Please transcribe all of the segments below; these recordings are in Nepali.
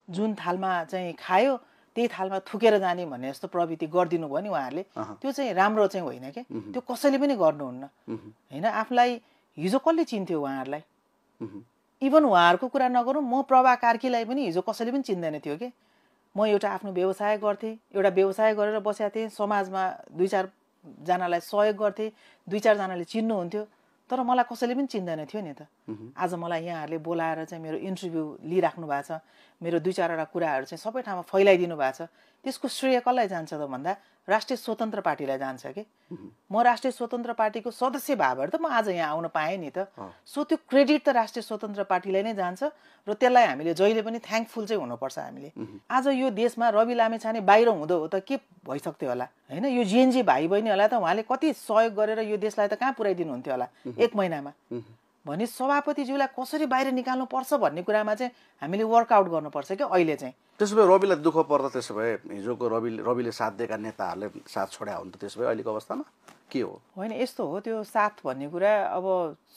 जुन थालमा चाहिँ खायो त्यही थालमा थुकेर जाने भन्ने जस्तो प्रवृत्ति गरिदिनु भयो नि उहाँहरूले त्यो चाहिँ राम्रो चाहिँ होइन के त्यो कसैले पनि गर्नुहुन्न हैन आफूलाई हिजो कसले चिन्थ्यो उहाँहरूलाई इभन उहाँहरूको कुरा नगरौँ म प्रभा कार्कीलाई पनि हिजो कसैले पनि चिन्दैन थियो के म एउटा आफ्नो व्यवसाय गर्थेँ एउटा व्यवसाय गरेर बसेको थिएँ समाजमा 2-4 जनालाई सहयोग गर्थेँ 2-4 जनाले चिन्नुहुन्थ्यो तर मलाई कसैले पनि चिन्दैन थियो नि त आज मलाई यहाँहरूले बोलाएर चाहिँ मेरो इन्टरभ्यू लिइराख्नु भएको छ मेरो 2-4 वटा कुराहरू चाहिँ सबै ठाउँमा फैलाइदिनु भएको छ त्यसको श्रेय कसलाई जान्छ त भन्दा राष्ट्रिय स्वतन्त्र पार्टीलाई जान्छ के म राष्ट्रिय स्वतन्त्र पार्टीको सदस्य भएर त म आज यहाँ आउन पाएँ नि त सो त्यो क्रेडिट त राष्ट्रिय स्वतन्त्र पार्टीलाई नै जान्छ र त्यसलाई हामीले जहिले पनि थ्याङ्कफुल चाहिँ हुनुपर्छ हामीले आज यो देशमा रवि लामेछाने बाहिर हुँदो हो त के भइसक्थ्यो होला हैन यो जिएनजी भाइ बहिनीहरूलाई त उहाँले कति सहयोग गरेर यो देशलाई त कहाँ पुर्याइदिनु हुन्थ्यो होला 1 महिनामा भने सभापतिज्यूलाई कसरी बाहिर निकाल्नु पर्छ भन्ने कुरामा चाहिँ हामीले वर्कआउट गर्नुपर्छ के अहिले चाहिँ त्यसो भए रविलाई दुःख पर्दा त्यसो भए हिजोको रविले साथ दिएका नेताहरूले साथ छोड्या हुन् त त्यसो भए अहिलेको अवस्थामा के हो होइन यस्तो हो त्यो साथ भन्ने कुरा अब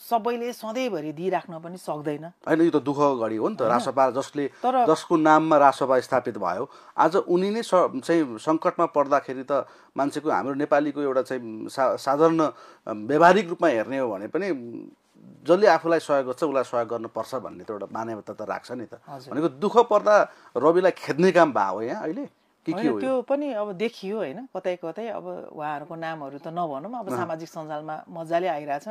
सबैले सधैँभरि दिइराख्न पनि सक्दैन होइन यो त दुःख घडी हो नि त रासपा जसको नाममा रासपा स्थापित भयो आज उनी नै चाहिँ सङ्कटमा पर्दाखेरि त मान्छेको हाम्रो नेपालीको एउटा चाहिँ साधारण व्यावहारिक रूपमा हेर्ने हो भने पनि जसले आफूलाई सहयोग गर्छ उसलाई सहयोग गर्नुपर्छ भन्ने त एउटा मान्यता त राख्छ नि त भनेको दुःख पर्दा रविलाई खेद्ने काम भयो यहाँ अहिले त्यो पनि अब देखियो होइन कतै कतै अब उहाँहरूको नामहरू त नभनौँ अब सामाजिक सञ्जालमा मजाले आइरहेछ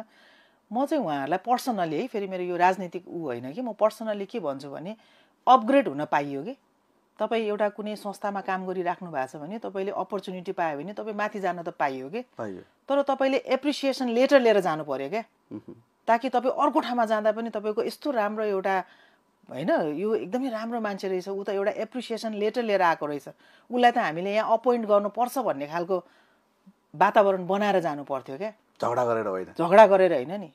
म चाहिँ उहाँहरूलाई पर्सनली है फेरि मेरो यो राजनीतिक होइन कि म पर्सनली के भन्छु भने अपग्रेड हुन पाइयो कि तपाईँ एउटा कुनै संस्थामा काम गरिराख्नु भएको छ भने तपाईँले अपर्च्युनिटी पायो भने तपाईँ माथि जान त पाइयो कि तर तपाईँले एप्रिसिएसन लेटर लिएर जानु पर्यो क्या ताकि तपाईँ अर्को ठाउँमा जाँदा पनि तपाईँको यस्तो राम्रो एउटा होइन यो एकदमै राम्रो मान्छे रहेछ ऊ त एउटा एप्रिसिएसन लेटर लिएर आएको रहेछ उसलाई त हामीले यहाँ अपोइन्ट गर्नुपर्छ भन्ने खालको वातावरण बनाएर जानु पर्थ्यो क्या झगडा गरेर होइन नि